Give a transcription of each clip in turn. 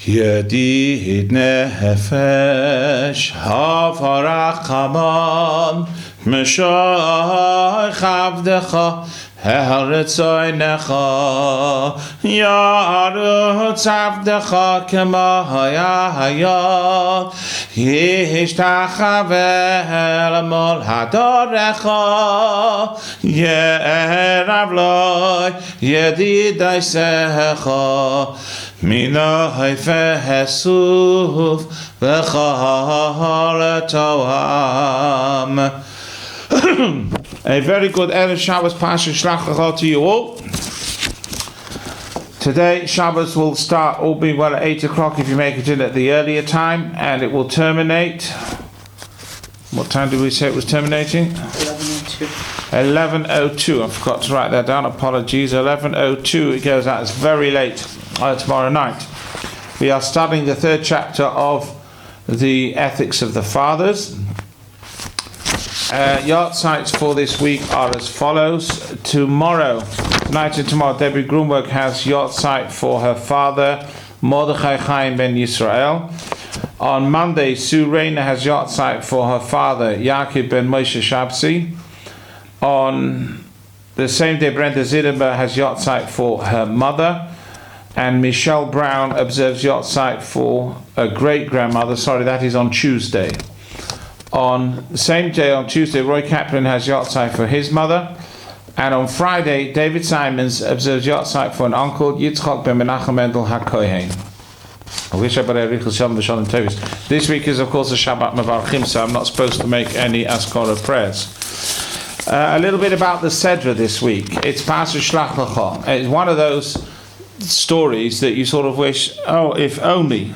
Yedid nefesh havarach haman Meshoich avdecha Heretzoy necha Yarutz avdecha Kema hayah Yishtachaver Mol hadorecha Yerav loy Yedidai secha Mina haife hesuf v'chal toam. A very good Erev Shabbos Parshas Shelach to you all. Today Shabbos will start, all being well, at 8 o'clock if you make it in at the earlier time, and it will terminate. What time did we say it was terminating? 11:02. 11:02. I forgot to write that down. Apologies. 11:02. It goes out. It's very late. Tomorrow night. We are studying the third chapter of the Ethics of the Fathers. Yahrzeits for this week are as follows. Tonight and tomorrow, Debbie Grunberg has Yahrzeit for her father, Mordechai Chaim ben Yisrael. On Monday, Sue Rayner has Yahrzeit for her father, Yaakov ben Moshe Shabsi. On the same day, Brenda Ziderber has Yahrzeit for her mother. And Michelle Brown observes Yahrzeit for a great-grandmother. Sorry, that is on Tuesday. On the same day, on Tuesday, Roy Kaplan has Yahrzeit for his mother. And on Friday, David Simons observes Yahrzeit for an uncle, Yitzchak ben Menachem Mendel HaKohen. This week is, of course, a Shabbat Mevarchim, so I'm not supposed to make any Askara prayers. A little bit about the Sedra this week. It's Parshas Shelach Lecha. It's one of those stories that you sort of wish, oh, if only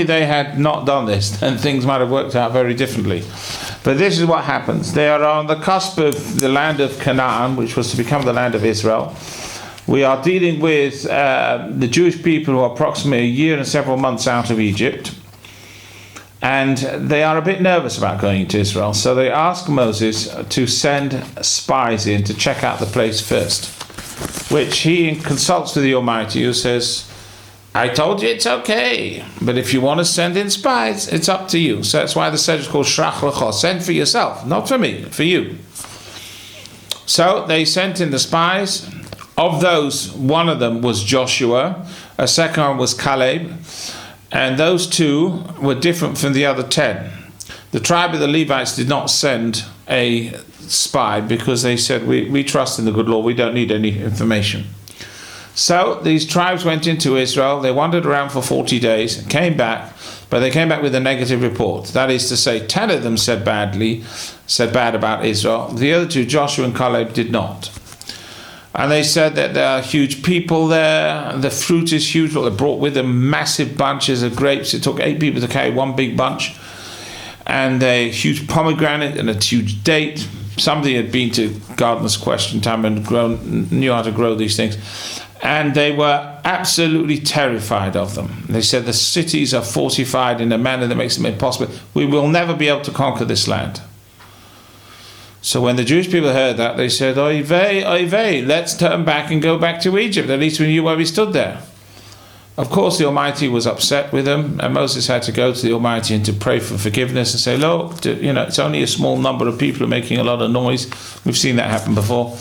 they had not done this, then things might have worked out very differently. But this is what happens. They are on the cusp of the land of Canaan, which was to become the land of Israel. We are dealing with the Jewish people who are approximately a year and several months out of Egypt, and they are a bit nervous about going to Israel, so they ask Moses to send spies in to check out the place first, which he consults with the Almighty, who says, I told you it's okay, but if you want to send in spies, it's up to you. So that's why the Seder is called Shelach Lecha. Send for yourself, not for me, for you. So they sent in the spies. Of those, one of them was Joshua, a second one was Caleb, and those two were different from the other 10. The tribe of the Levites did not send a spy because they said, we trust in the good Lord, we don't need any information. So these tribes went into Israel, they wandered around for 40 days, came back, but they came back with a negative report. That is to say, 10 of them said bad about Israel. The other two, Joshua and Caleb, did not. And they said that there are huge people there, the fruit is huge, they brought with them massive bunches of grapes. It took 8 people to carry one big bunch, and a huge pomegranate and a huge date. Somebody had been to Gardener's Question Time and knew how to grow these things. And they were absolutely terrified of them. They said the cities are fortified in a manner that makes them impossible. We will never be able to conquer this land. So when the Jewish people heard that, they said, Oy vey, let's turn back and go back to Egypt. At least we knew where we stood there. Of course, the Almighty was upset with them, and Moses had to go to the Almighty and to pray for forgiveness and say, look, it's only a small number of people who are making a lot of noise. We've seen that happen before.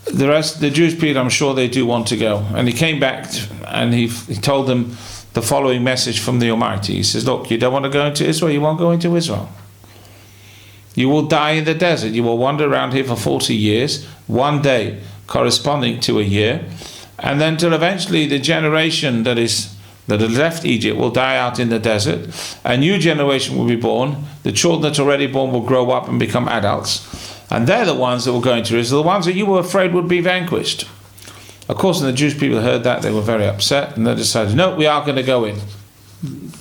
The rest, the Jewish people, I'm sure they do want to go. And he came back and he told them the following message from the Almighty. He says, look, you don't want to go into Israel, you won't go into Israel. You will die in the desert. You will wander around here for 40 years, one day corresponding to a year, and then till eventually the generation that has left Egypt will die out in the desert. A new generation will be born. The children that are already born will grow up and become adults. And they're the ones that will go into Israel, the ones that you were afraid would be vanquished. Of course, when the Jewish people heard that, they were very upset, and they decided, no, we are going to go in.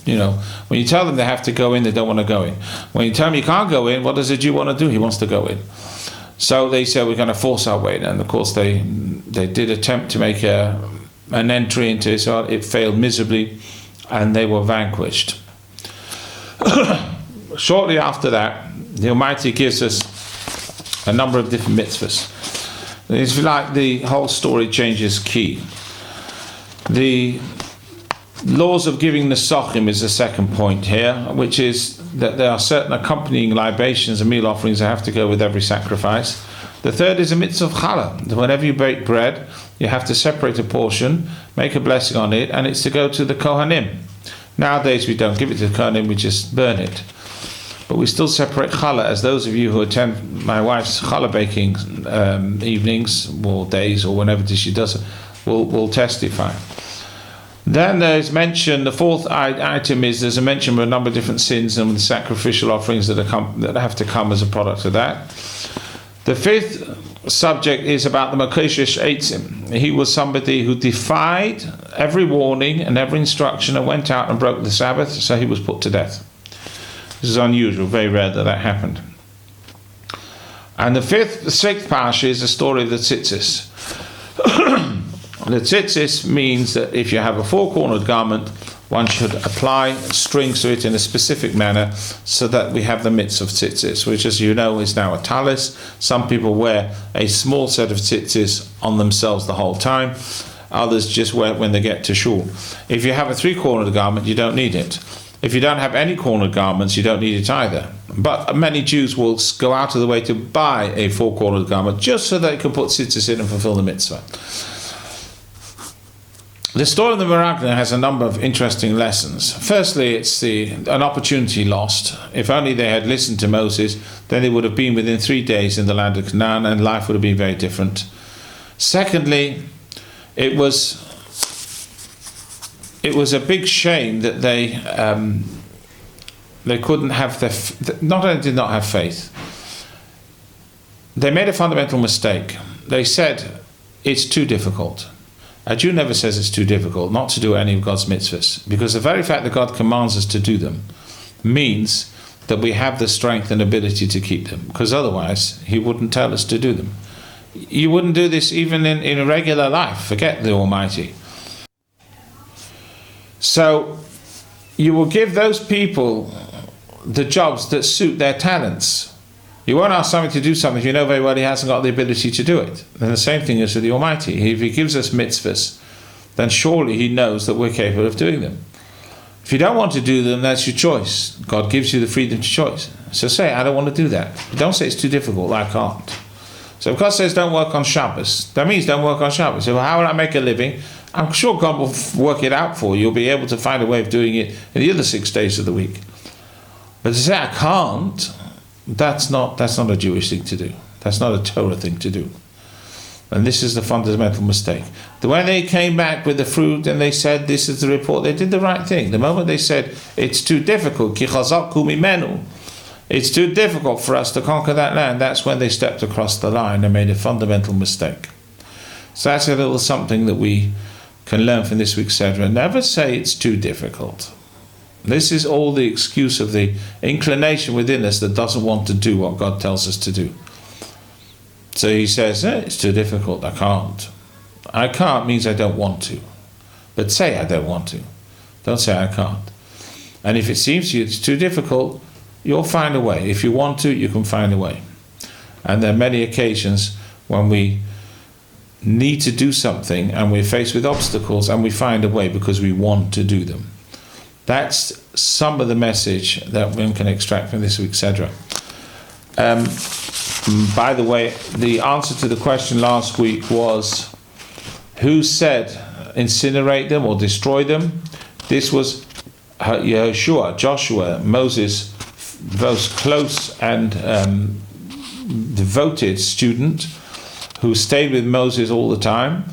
When you tell them they have to go in, they don't want to go in. When you tell them you can't go in, what does a Jew want to do? He wants to go in. So they said, we're going to force our way in. And of course, they did attempt to make an entry into Israel. It failed miserably, and they were vanquished. Shortly after that, the Almighty gives us a number of different mitzvahs. It's like the whole story changes key. The Laws of giving nesachim is the second point here, which is that there are certain accompanying libations and meal offerings that have to go with every sacrifice. The third is a mitzvah of challah. Whenever you bake bread, you have to separate a portion, make a blessing on it, and it's to go to the Kohanim. Nowadays we don't give it to the Kohanim, we just burn it. But we still separate challah, as those of you who attend my wife's challah baking evenings or days or whenever she does it will testify. Then there's mention, the fourth item is there's a mention of a number of different sins and the sacrificial offerings that have to come as a product of that. The fifth subject is about the Makoshesh Eitzim. He was somebody who defied every warning and every instruction and went out and broke the Sabbath, so he was put to death. This is unusual, very rare that happened. And the sixth parsha is the story of the tzitzis. The tzitzis means that if you have a four-cornered garment, one should apply strings to it in a specific manner so that we have the mitzvah of tzitzis, which, as you know, is now a talis. Some people wear a small set of tzitzis on themselves the whole time. Others just wear it when they get to shul. If you have a three-cornered garment, you don't need it. If you don't have any cornered garments, you don't need it either. But many Jews will go out of the way to buy a four-cornered garment just so they can put tzitzis in and fulfill the mitzvah. The story of the Meraglim has a number of interesting lessons. Firstly, it's an opportunity lost. If only they had listened to Moses, then they would have been within 3 days in the land of Canaan, and life would have been very different. Secondly, it was a big shame that they couldn't have not only did not have faith, they made a fundamental mistake. They said it's too difficult. A Jew never says it's too difficult not to do any of God's mitzvahs, because the very fact that God commands us to do them means that we have the strength and ability to keep them, because otherwise he wouldn't tell us to do them. You wouldn't do this even in a regular life, forget the Almighty. So you will give those people the jobs that suit their talents. You won't ask somebody to do something if you know very well he hasn't got the ability to do it. And the same thing is with the Almighty. If he gives us mitzvahs, then surely he knows that we're capable of doing them. If you don't want to do them, that's your choice. God gives you the freedom to choice. So say, I don't want to do that. But don't say it's too difficult, I can't. So if God says don't work on Shabbos, that means don't work on Shabbos. So how will I make a living? I'm sure God will work it out for you. You'll be able to find a way of doing it in the other 6 days of the week. But to say I can't, that's not a Jewish thing to do. That's not a Torah thing to do. And this is the fundamental mistake. When they came back with the fruit and they said this is the report, they did the right thing. The moment they said it's too difficult, ki chazaku mimenu, it's too difficult for us to conquer that land, that's when they stepped across the line and made a fundamental mistake. So that's a little something that we can learn from this week's Seder. Never say it's too difficult. This is all the excuse of the inclination within us that doesn't want to do what God tells us to do. So he says, it's too difficult, I can't. I can't means I don't want to. But say I don't want to. Don't say I can't. And if it seems to you it's too difficult, you'll find a way. If you want to, you can find a way. And there are many occasions when we need to do something and we're faced with obstacles and we find a way because we want to do them. That's some of the message that one can extract from this week's Sedra. By the way, the answer to the question last week was, who said incinerate them or destroy them? This was Yehoshua, Joshua, Moses' most close and devoted student, who stayed with Moses all the time.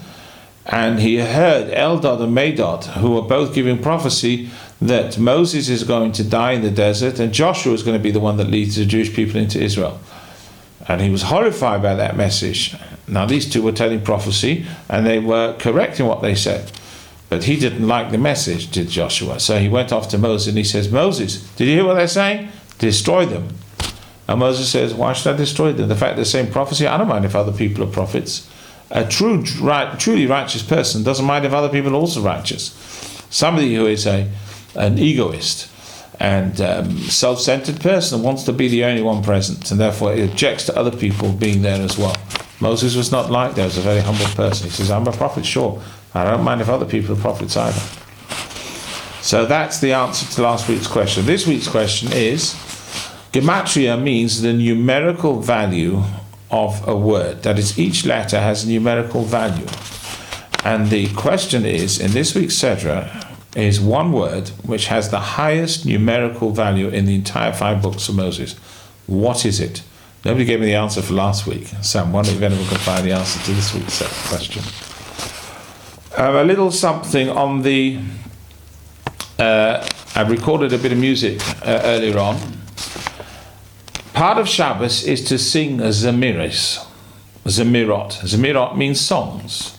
And he heard Eldad and Medad, who were both giving prophecy that Moses is going to die in the desert and Joshua is going to be the one that leads the Jewish people into Israel. And he was horrified by that message. Now these two were telling prophecy and they were correct in what they said. But he didn't like the message, did Joshua. So he went off to Moses and he says, Moses, did you hear what they're saying? Destroy them. And Moses says, why should I destroy them? The fact they're saying prophecy, I don't mind if other people are prophets. A truly righteous person doesn't mind if other people are also righteous. Somebody who is an egoist and self-centered person wants to be the only one present, and therefore he objects to other people being there as well. Moses was not like that. He was a very humble person. He says, I'm a prophet, sure. I don't mind if other people are prophets either. So that's the answer to last week's question. This week's question is, Gematria means the numerical value of a word. That is, each letter has a numerical value. And the question is, in this week's Sedra, is one word which has the highest numerical value in the entire 5 books of Moses. What is it? Nobody gave me the answer for last week. So I'm wondering if anyone can find the answer to this week's question. A little something on the... I recorded a bit of music earlier on. Part of Shabbos is to sing Zemirot. Zemirot means songs.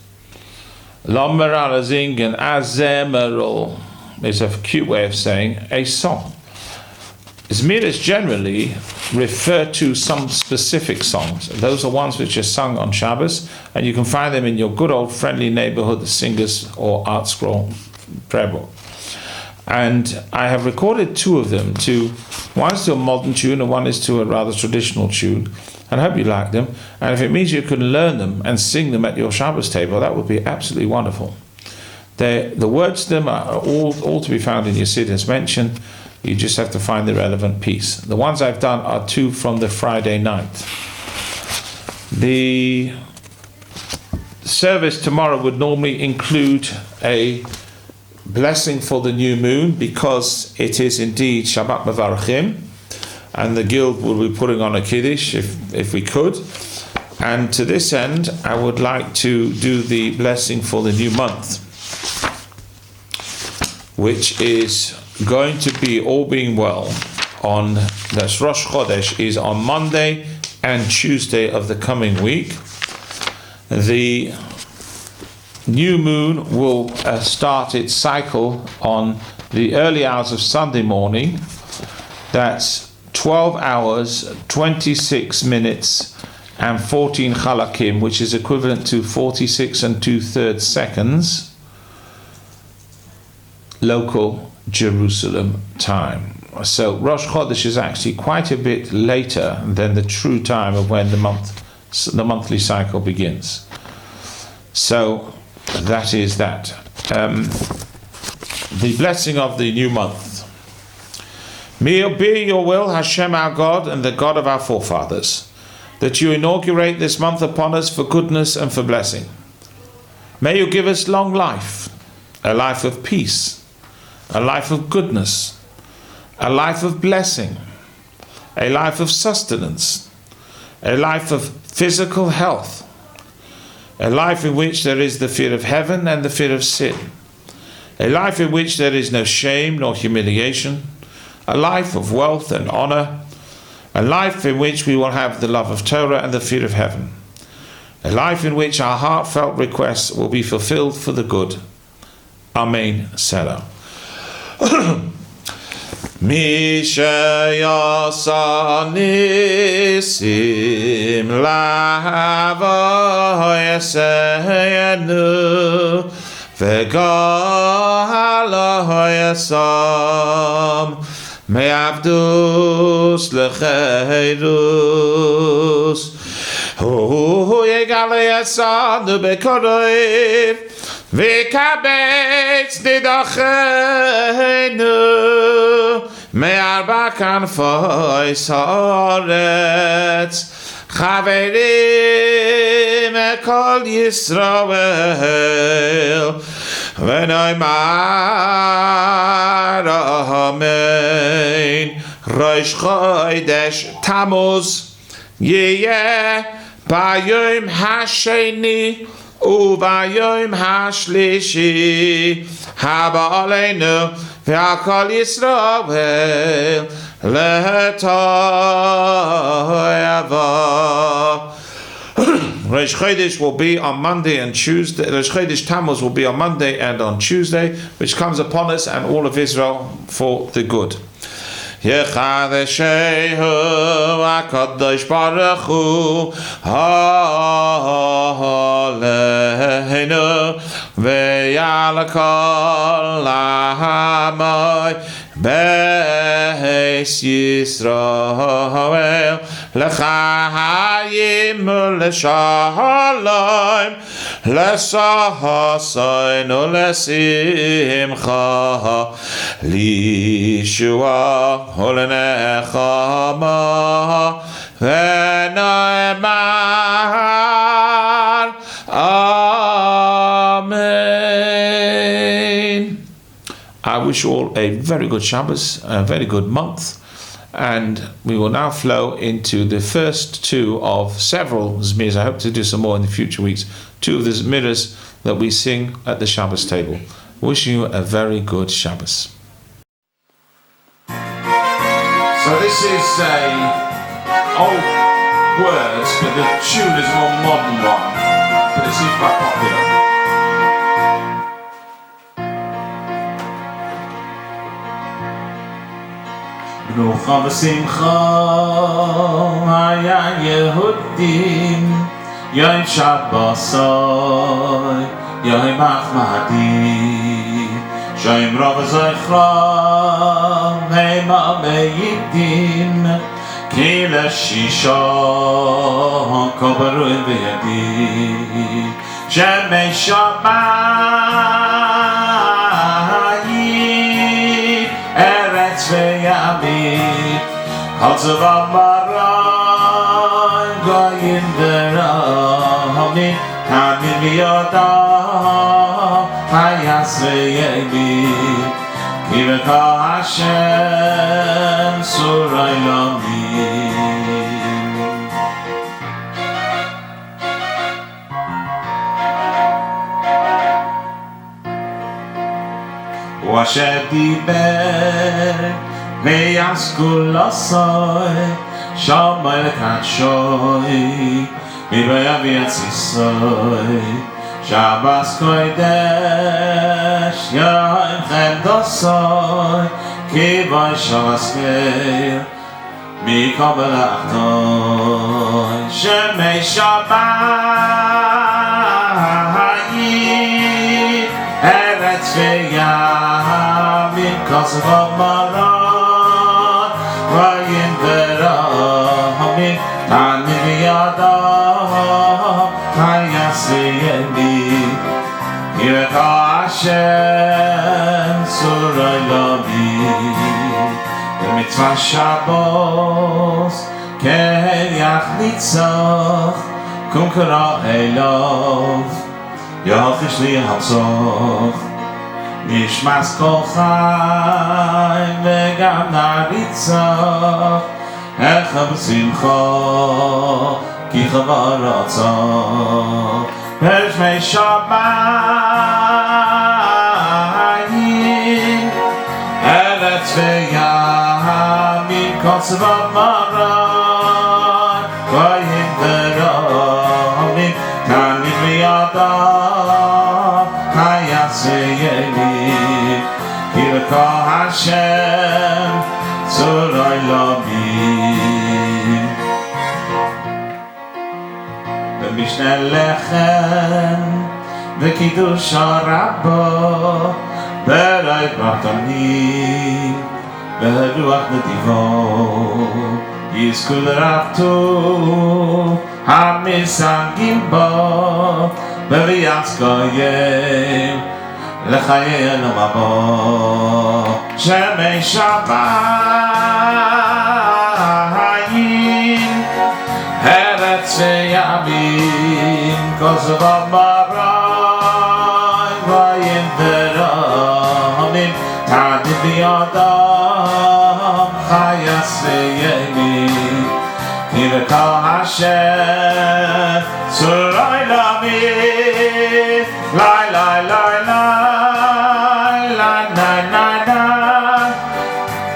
Lomer alazing and azemerol is a cute way of saying a song. Zmiris generally refer to some specific songs. Those are ones which are sung on Shabbos, and you can find them in your good old friendly neighborhood singers or art scroll prayer book. And I have recorded 2 of them. One is to a modern tune and one is to a rather traditional tune. And I hope you like them. And if it means you can learn them and sing them at your Shabbos table, that would be absolutely wonderful. The words to them are all to be found in your Siddur as mentioned. You just have to find the relevant piece. The ones I've done are 2 from the Friday night. The service tomorrow would normally include a blessing for the new moon, because it is indeed Shabbat Mevarchim, and the guild will be putting on a Kiddush if we could. And to this end, I would like to do the blessing for the new month, which is going to be, all being well, on that's Rosh Chodesh, is on Monday and Tuesday of the coming week. The new moon will start its cycle on the early hours of Sunday morning. That's 12 hours, 26 minutes and 14 chalakim, which is equivalent to 46 2/3 seconds local Jerusalem time. So Rosh Chodesh is actually quite a bit later than the true time of when the monthly cycle begins. So that is that. The blessing of the new month. May it be your will, Hashem our God and the God of our forefathers, that you inaugurate this month upon us for goodness and for blessing. May you give us long life, a life of peace, a life of goodness, a life of blessing, a life of sustenance, a life of physical health, a life in which there is the fear of heaven and the fear of sin, a life in which there is no shame nor humiliation, a life of wealth and honor, a life in which we will have the love of Torah and the fear of heaven, a life in which our heartfelt requests will be fulfilled for the good. Amen. Selah. Misha yasa nisim lava yasenu v'gala yasam me'avdus lecheirus hu yegala yasanu bekodoiv v'kabetz nidachenu me'arba kanfoi saretz chaverim ekol Yisrael v'noimar amen. Rosh Chodesh Tammuz yeh b'yom hasheni u'b'yom hashlishi haba aleinu v'akol Yisrael letoyava. Rosh Chodesh will be on Monday and Tuesday. Rosh Chodesh Tammuz will be on Monday and on Tuesday, which comes upon us and all of Israel for the good. Yechadeshehu HaKadosh Baruch Hu Aleinu Ve'al Kol Ha'amay Beis Yisrael L'chaim u'l'shalom, l'sahasain u'lesimcha, l'yeshua u'l'nechama, v'no'emar. Amen. I wish you all a very good Shabbos, a very good month, and we will now flow into the first two of several Zmirs. I hope to do some more in the future weeks. Two of the Zmirs that we sing at the Shabbos table. Wishing you a very good Shabbos. So this is old words, but the tune is a more modern one, but it seems quite popular. Menucha v'simcha haya Yehudim, Yom Shabbosai, Yom Achmadim, Shem Rav Zeichram, Hema Meyidim, Ki l'shisha kobaru v'yadim, Shemei Shamayim, Eretz v'yamim, Hatzav amaran, Goyim v'rahamim, Tamim v'yodam, Hayas v'yamim, Ki v'ka Hashem, Surai lamim. Asher diber v'yasku l'asoi Shamai l'katshoi Mi'vaya v'yatzisoi Shabbos kodesh Yom chemdosoi Kivay shavaskeir Mikol v'lachtoi Shemei Shamayim Eretz v'yamim Kosev amaran Vayim v'rahamim Tanim v'yadam Hayas v'yamim Yireka Hashem Surai lamim B'mitzvah Shabbos K'yach nitzach Kum kara elov Yachish li hamsoch Nishmas kol chayim V'gam naritzach Echa b'simcha Ki chavar ratzach B'shmei Shamayim Eretz v'yamim Kosev amaran Vayim v'rahamim Tanim v'yadam Hayas v'yamim Yireka Hashem Surai lamim B'mishne lechem V'kiddush harabba B'ray b'atanim V'ruach nedivo Yizku l'raftu Hamisangim bo B'viyatz koyem L'chayei olam haba Shemei Shamayim Eretz v'yamim Kosev amaran Vayim v'rahamim Tanim v'yadam Hayas v'yamim Ki v'ka Hashem Surai lamim Lai lai lai lai Lai lai lai lai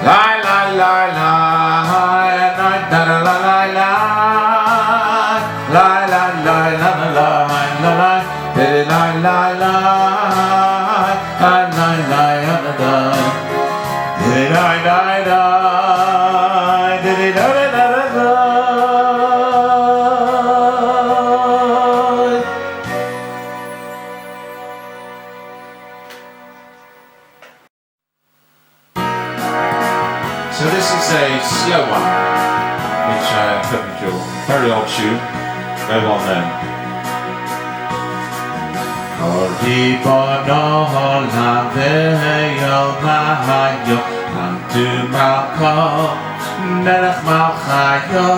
Lai lai lai lai Lai lai lai lai Lai lai lai lai Lai lai lai So this is a slow one. which very old tune. Go on then. Ribono Olam ve'yol mahayo Antu Malko Melech Malchayo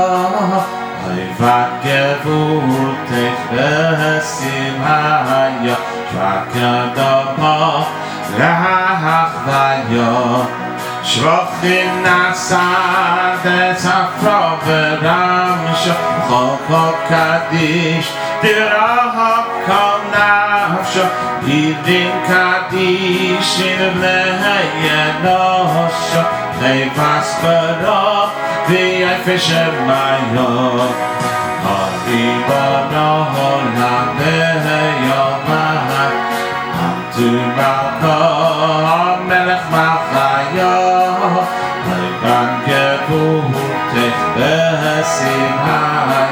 Hayvat Gevurtech Besimhayo Shvakadomo Rahvayo Shvachim Nasad Etzafro V'ramsho Choko Kadish Dirah Kol Nafsho Yidin Kadish In V'leyenosho Levas Baro V'yafesh Emayo Haribono Olam ve'yol mahai Amtu Malko Melech Malchayo Hayvan Gevurtech Besimhai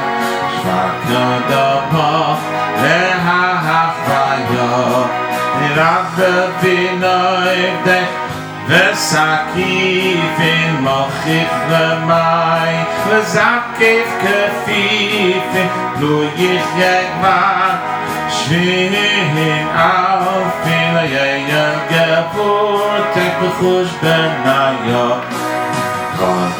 Shvakadomo Lehachvayo Nirav V'noivdech V'sakifin mochich l'mai V'zakif kefifin Lu yichyevar Shvin alfin L'yeyel Gevurtech B'chush benayo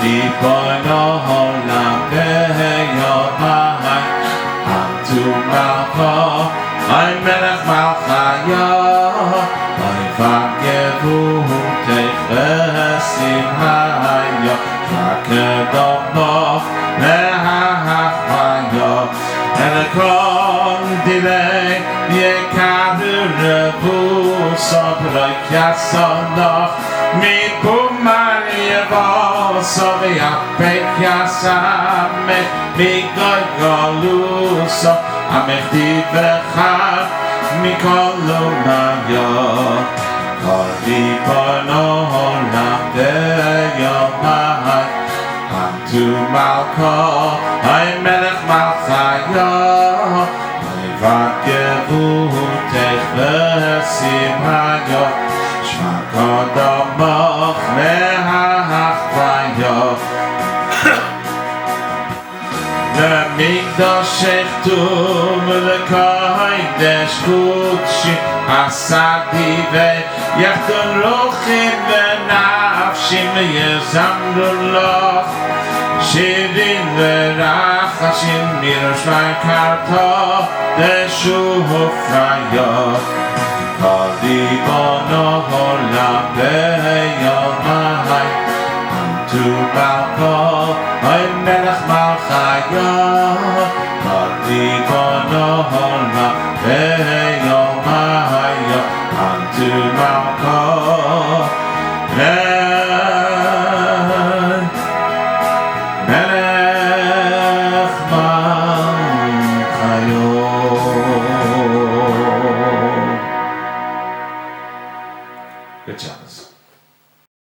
Ribono Olam ve'yol mahai Amtu Malko Melech Malchayo Hayvat Gevurtech Besimhayo Shvakadomo Lehachvayo Elekron Dilei Yekadu Revuso B'loik Yasonoch Mipumar Yevoso V'yapek Yasamech Migoy Goluso Amechti V'chad Mikol Umayo Ribono Olam ve'yol mahai Amtu Malko Melech Malchayo Hayvat Gevurtech Besimhayo Shvakadomo Lehachvayo Mikdash Echtum L'kodesh Kudshi Asadi Ve'yachton Rochim Ve'nafshim Yezamru Loch Shirin Ve'rachashim Miroshvay Karto Deshufrayo Ribono Olam ve'yol mahai Amtu Malko Melech Malchayo Ribono Olam ve'yol mahai Amtu Malko Melech Malchayo. Good job.